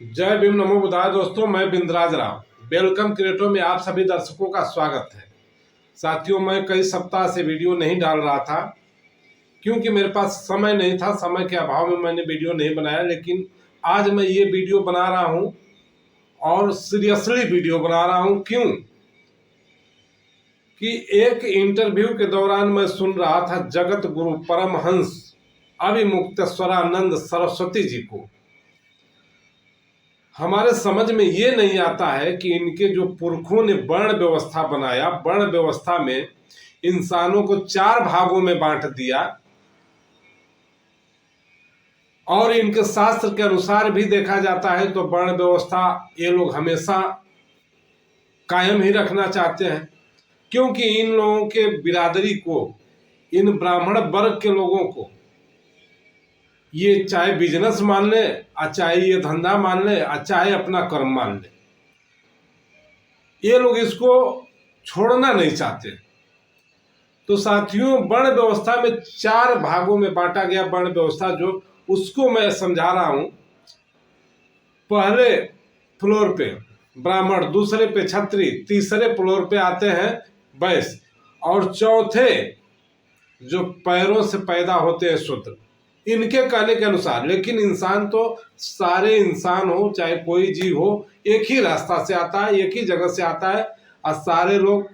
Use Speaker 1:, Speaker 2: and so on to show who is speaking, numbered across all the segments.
Speaker 1: जय भीम, नमो बुद्धाय। दोस्तों, मैं बिंद्राज राव वेलकम क्रिएटो में आप सभी दर्शकों का स्वागत है। साथियों, मैं कई सप्ताह से वीडियो नहीं डाल रहा था क्योंकि मेरे पास समय नहीं था। समय के अभाव में मैंने वीडियो नहीं बनाया, लेकिन आज मैं ये वीडियो बना रहा हूँ और सीरियसली वीडियो बना रहा हूँ। क्यों कि एक इंटरव्यू के दौरान मैं सुन रहा था जगत गुरु परमहंस अभिमुक्तेश्वरानंद सरस्वती जी को। हमारे समझ में ये नहीं आता है कि इनके जो पुरखों ने वर्ण व्यवस्था बनाया, वर्ण व्यवस्था में इंसानों को 4 भागों में बांट दिया और इनके शास्त्र के अनुसार भी देखा जाता है तो वर्ण व्यवस्था ये लोग हमेशा कायम ही रखना चाहते हैं, क्योंकि इन लोगों के बिरादरी को, इन ब्राह्मण वर्ग के लोगों को ये चाहे बिजनेस मान ले, चाहे ये धंधा मान ले, चाहे अपना कर्म मान ले, ये लोग इसको छोड़ना नहीं चाहते। तो साथियों, वर्ण व्यवस्था में 4 भागों में बांटा गया वर्ण व्यवस्था, जो उसको मैं समझा रहा हूं। पहले फ्लोर पे ब्राह्मण, दूसरे पे क्षत्रिय, तीसरे फ्लोर पे आते हैं वैश्य, और चौथे जो पैरों से पैदा होते हैं शूद्र, इनके कहने के अनुसार। लेकिन इंसान तो सारे इंसान हो, चाहे कोई जीव हो, एक ही रास्ता से आता है, एक ही जगह से आता है, और सारे लोग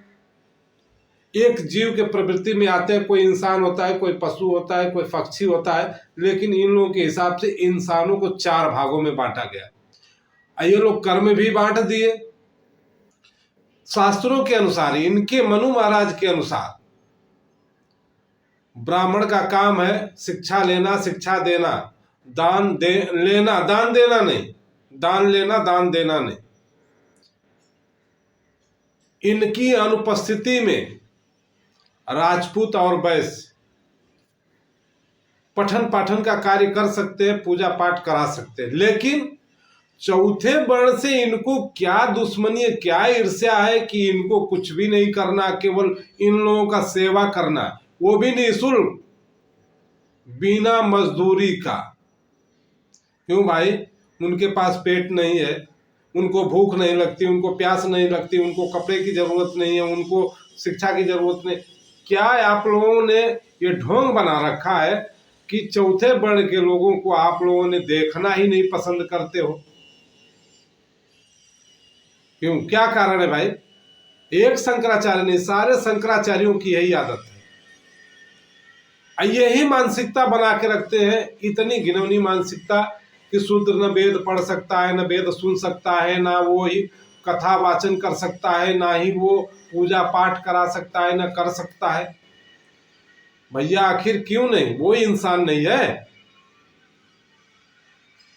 Speaker 1: एक जीव के प्रवृत्ति में आते हैं। कोई इंसान होता है, कोई पशु होता है, कोई पक्षी होता है, लेकिन इन लोगों के हिसाब से इंसानों को 4 भागों में बांटा गया। ये लोग कर्म भी बांट दिए शास्त्रों के अनुसार। इनके मनु महाराज के अनुसार ब्राह्मण का काम है शिक्षा लेना, शिक्षा देना, लेना, दान देना नहीं, दान लेना, दान देना नहीं। इनकी अनुपस्थिति में राजपूत और वैश्य पठन पाठन का कार्य कर सकते हैं, पूजा पाठ करा सकते हैं। लेकिन चौथे वर्ण से इनको क्या दुश्मनी है, क्या ईर्ष्या है कि इनको कुछ भी नहीं करना, केवल इन लोगों का सेवा करना, वो भी निःशुल्क, बिना मजदूरी का। क्यों भाई? उनके पास पेट नहीं है, उनको भूख नहीं लगती, उनको प्यास नहीं लगती, उनको कपड़े की जरूरत नहीं है, उनको शिक्षा की जरूरत नहीं। क्या आप लोगों ने ये ढोंग बना रखा है कि चौथे वर्ण के लोगों को आप लोगों ने देखना ही नहीं पसंद करते हो? क्यों, क्या कारण है भाई? एक शंकराचार्य नहीं, सारे शंकराचार्यों की यही आदत है। यही मानसिकता बना के रखते हैं, इतनी घिनौनी मानसिकता कि शूद्र न वेद पढ़ सकता है, न वेद सुन सकता है, ना वो ही कथा वाचन कर सकता है, ना ही वो पूजा पाठ करा सकता है, न कर सकता है। भैया आखिर क्यों नहीं? वो इंसान नहीं है?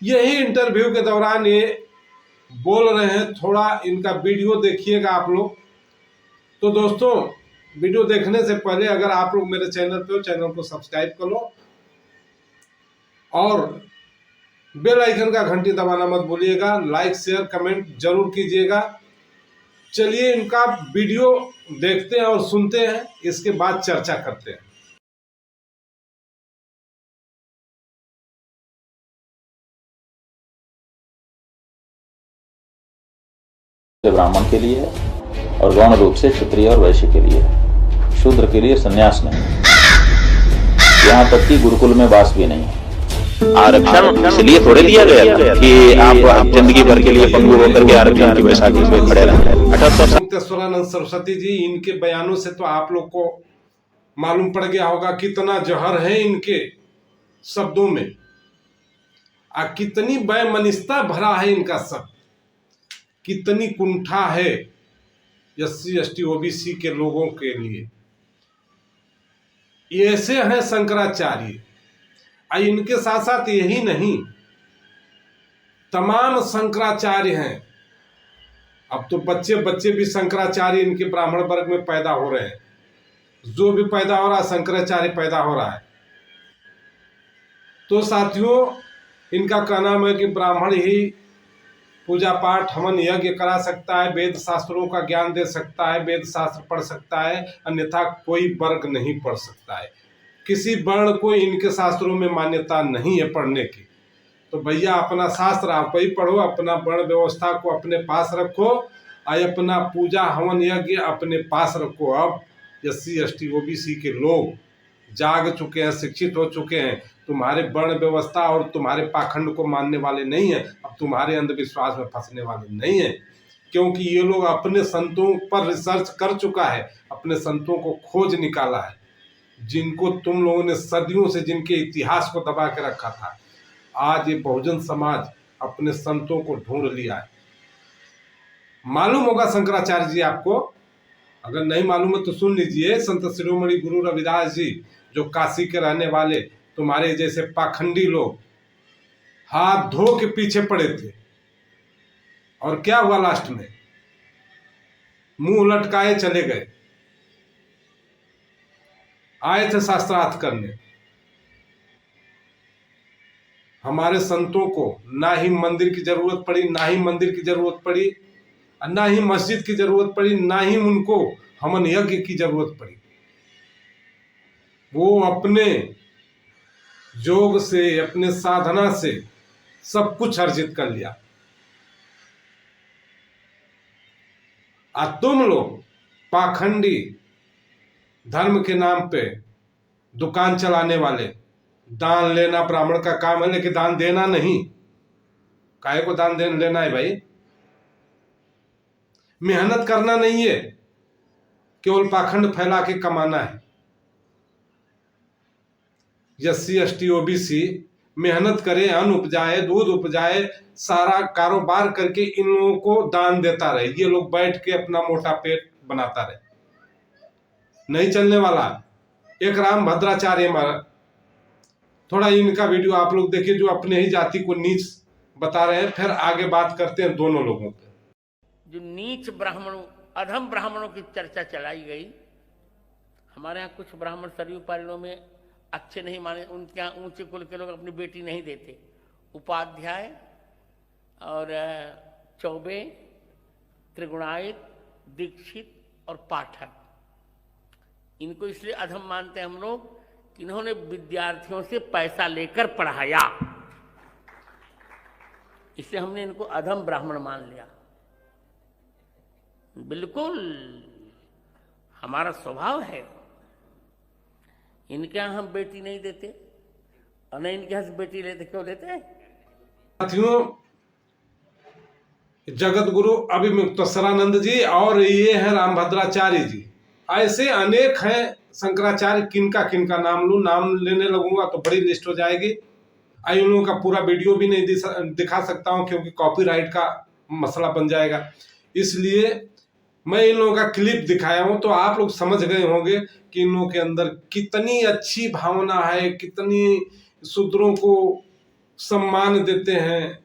Speaker 1: यही इंटरव्यू के दौरान ये बोल रहे हैं। थोड़ा इनका वीडियो देखिएगा आप लोग। तो दोस्तों, वीडियो देखने से पहले अगर आप लोग मेरे चैनल पे हो, चैनल को सब्सक्राइब कर लो और बेल आइकन का घंटी दबाना मत भूलिएगा। लाइक शेयर कमेंट जरूर कीजिएगा। चलिए इनका वीडियो देखते हैं और सुनते हैं, इसके बाद चर्चा करते हैं।
Speaker 2: ब्राह्मण के लिए है और गौण रूप से क्षत्रिय और वैश्य के लिए है। शूद्र के लिए संन्यास नहीं, यहाँ तक कि गुरुकुल में वास भी नहीं है।
Speaker 3: आरक्षण इसलिए थोड़े दिया गया कि आप जिंदगी भर के लिए पंगु होकर के आरक्षण की बैसाखी पे खड़े रहे।
Speaker 1: मुक्तेश्वरानंद सरस्वती जी, इनके बयानों से तो आप लोग को मालूम पड़ गया होगा कितना जहर है इनके शब्दों में, कितनी वैमनस्यता भरा है इनका शब्द, कितनी कुंठा है SC ST OBC के लोगों के लिए। ऐसे हैं शंकराचार्य। इनके साथ साथ यही नहीं, तमाम शंकराचार्य हैं। अब तो बच्चे बच्चे भी शंकराचार्य इनके ब्राह्मण वर्ग में पैदा हो रहे हैं। जो भी पैदा हो रहा है, शंकराचार्य पैदा हो रहा है। तो साथियों, इनका कहना है कि ब्राह्मण ही पूजा पाठ हवन यज्ञ करा सकता है, वेद शास्त्रों का ज्ञान दे सकता है, वेद शास्त्र पढ़ सकता है, अन्यथा कोई वर्ग नहीं पढ़ सकता है। किसी वर्ण को इनके शास्त्रों में मान्यता नहीं है पढ़ने की। तो भैया अपना शास्त्र आप ही पढ़ो, अपना वर्ण व्यवस्था को अपने पास रखो और अपना पूजा हवन यज्ञ अपने पास रखो। अब SC ST OBC के लोग जाग चुके हैं, शिक्षित हो चुके हैं, तुम्हारे वर्ण व्यवस्था और तुम्हारे पाखंड को मानने वाले नहीं है, अब तुम्हारे अंधविश्वास में फंसने वाले नहीं है, क्योंकि ये लोग अपने संतों पर रिसर्च कर चुका है, अपने संतों को खोज निकाला है, जिनको तुम लोगों ने सदियों से जिनके इतिहास को दबा के रखा था। आज ये बहुजन समाज अपने संतों को ढूंढ लिया है। मालूम होगा शंकराचार्य जी आपको, अगर नहीं मालूम है तो सुन लीजिए। संत शिरोमणि गुरु रविदास जी जो काशी के रहने वाले, तुम्हारे जैसे पाखंडी लोग हाथ धो के पीछे पड़े थे, और क्या हुआ लास्ट में? मुंह लटकाए चले गए। आए थे शास्त्रार्थ करने। हमारे संतों को ना ही मंदिर की जरूरत पड़ी, ना ही मंदिर की जरूरत पड़ी, ना ही मस्जिद की जरूरत पड़ी, ना ही उनको हवन यज्ञ की जरूरत पड़ी। वो अपने योग से, अपने साधना से सब कुछ अर्जित कर लिया। तुम लोग पाखंडी धर्म के नाम पे दुकान चलाने वाले, दान लेना ब्राह्मण का काम है, लेकिन दान देना नहीं। काहे को दान लेना है भाई? मेहनत करना नहीं है, केवल पाखंड फैला के कमाना है। SC ST OBC मेहनत करे, अन्न उपजाए, दूध उपजाए, सारा कारोबार करके इन लोगों को दान देता रहे। ये लोग बैठ के अपना मोटा पेट बनाता रहे, नहीं चलने वाला। एक राम भद्राचार्य महाराज, थोड़ा इनका वीडियो आप लोग देखिए, जो अपने ही जाति को नीच बता रहे हैं। फिर आगे बात करते हैं दोनों लोगों पे।
Speaker 4: जो नीच ब्राह्मणों, अधम ब्राह्मणों की चर्चा चलाई गई। हमारे यहाँ कुछ ब्राह्मण सरयू पारणों में अच्छे नहीं माने, उनके यहाँ ऊंचे कुल के लोग अपनी बेटी नहीं देते। उपाध्याय और चौबे, त्रिगुणायत, दीक्षित और पाठक, इनको इसलिए अधम मानते हैं हम लोग कि इन्होंने विद्यार्थियों से पैसा लेकर पढ़ाया, इसलिए हमने इनको अधम ब्राह्मण मान लिया। बिल्कुल हमारा स्वभाव है। इनके यहाँ हम बेटी नहीं देते और नहीं इनके यहाँ से बेटी लेते। क्यों लेते हैं?
Speaker 1: साथियों, जगत गुरु अभिमुक्तेश्वरानंद जी और ये हैं रामभद्राचार्य जी, ऐसे अनेक हैं शंकराचार्य। किनका किनका नाम लूं? नाम लेने लगूंगा तो बड़ी लिस्ट हो जाएगी। इन लोगों का पूरा वीडियो भी नहीं दिखा सकता हूं, क्योंकि कॉपीराइट का मसला बन जाएगा। इसलिए मैं इन लोगों का क्लिप दिखाया हूं, तो आप लोग समझ गए होंगे कि इन लोगों के अंदर कितनी अच्छी भावना है, कितनी शूद्रों को सम्मान देते हैं।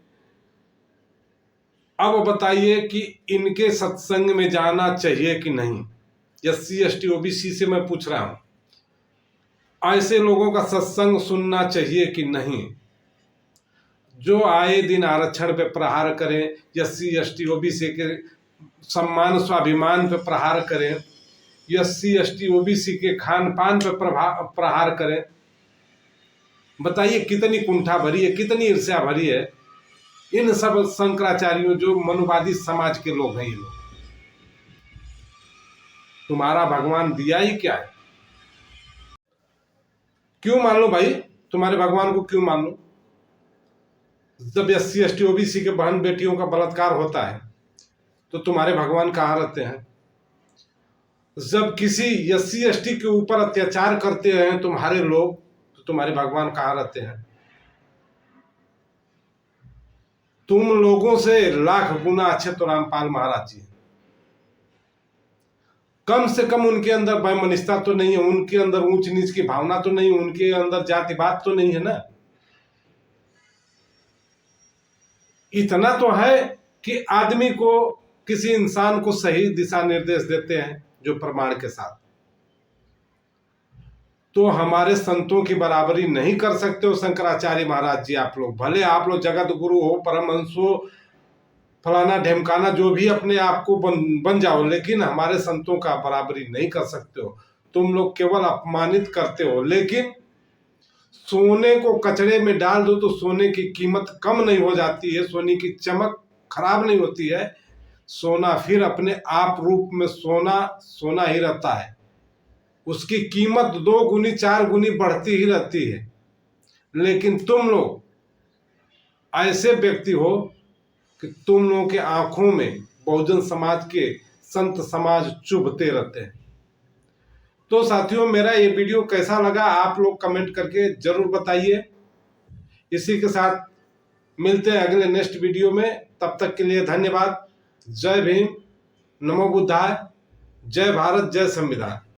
Speaker 1: अब बताइए कि इनके सत्संग में जाना चाहिए कि नहीं? SC ST OBC से मैं पूछ रहा हूं, ऐसे लोगों का सत्संग सुनना चाहिए कि नहीं, जो आए दिन आरक्षण पे प्रहार करें, SC ST OBC के सम्मान स्वाभिमान पे प्रहार करें, SC ST OBC के खान पान पे प्रहार करें। बताइए कितनी कुंठा भरी है, कितनी ईर्ष्या भरी है इन सब शंकराचार्यों, जो मनुवादी समाज के लोग हैं। ये लोग, तुम्हारा भगवान दिया ही क्या है? क्यों मान लो भाई? तुम्हारे भगवान को क्यों मान लो? जब SC ST OBC के बहन बेटियों का बलात्कार होता है तो तुम्हारे भगवान कहाँ रहते हैं? जब किसी SC ST के ऊपर अत्याचार करते हैं तुम्हारे लोग, तो तुम्हारे भगवान कहाँ रहते हैं? तुम लोगों से लाख गुना अच्छे तो रामपाल महाराज जी। कम से कम उनके अंदर वैमनस्यता तो नहीं है, उनके अंदर ऊंच नीच की भावना तो नहीं, उनके अंदर जातिवाद तो नहीं है ना। इतना तो है कि आदमी को, किसी इंसान को सही दिशा निर्देश देते हैं जो प्रमाण के साथ। तो हमारे संतों की बराबरी नहीं कर सकते हो शंकराचार्य महाराज जी। आप लोग भले आप लोग जगत गुरु हो, परमहंस हो, फलाना ढेमकाना जो भी अपने आप को बन जाओ, लेकिन हमारे संतों का बराबरी नहीं कर सकते हो। तुम लोग केवल अपमानित करते हो। लेकिन सोने को कचड़े में डाल दो तो सोने की कीमत कम नहीं हो जाती है, सोने की चमक खराब नहीं होती है। सोना फिर अपने आप रूप में सोना सोना ही रहता है, उसकी कीमत 2 गुनी 4 गुनी बढ़ती ही रहती है। लेकिन तुम लोग ऐसे व्यक्ति हो कि तुम लोगों के आंखों में बहुजन समाज के संत समाज चुभते रहते हैं। तो साथियों, मेरा ये वीडियो कैसा लगा आप लोग कमेंट करके जरूर बताइए। इसी के साथ मिलते हैं अगले नेक्स्ट वीडियो में, तब तक के लिए धन्यवाद। जय भीम, नमो बुद्धाय, जय भारत, जय संविधान।